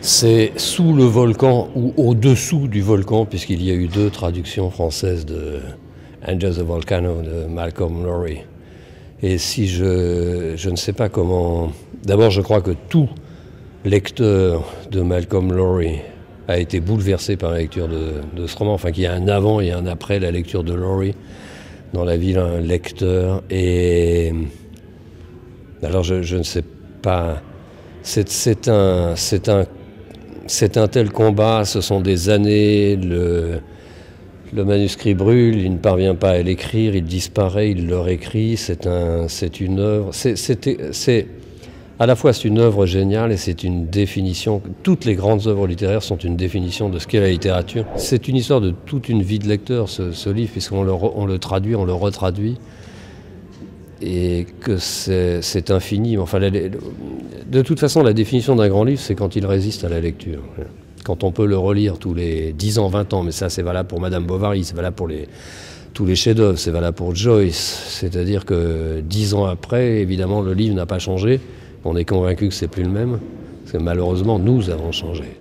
C'est sous le volcan ou au-dessous du volcan, puisqu'il y a eu 2 traductions françaises de Under the Volcano de Malcolm Lowry. Et si je ne sais pas comment... D'abord, je crois que tout lecteur de Malcolm Lowry a été bouleversé par la lecture de ce roman. Enfin, qu'il y a un avant et un après la lecture de Lowry dans la vie d'un lecteur. Et alors, je ne sais pas... C'est un tel combat, ce sont des années, le manuscrit brûle, il ne parvient pas à l'écrire, il disparaît, il le réécrit, c'est une œuvre, à la fois c'est une œuvre géniale et c'est une définition, toutes les grandes œuvres littéraires sont une définition de ce qu'est la littérature. C'est une histoire de toute une vie de lecteur, ce livre, puisqu'on le traduit, on le retraduit. Et que c'est infini. Enfin, de toute façon, la définition d'un grand livre, c'est quand il résiste à la lecture. Quand on peut le relire tous les 10 ans, 20 ans, mais ça c'est valable pour Madame Bovary, c'est valable pour tous les chefs-d'œuvre, c'est valable pour Joyce. C'est-à-dire que 10 ans après, évidemment, le livre n'a pas changé. On est convaincu que c'est plus le même, parce que malheureusement, nous avons changé.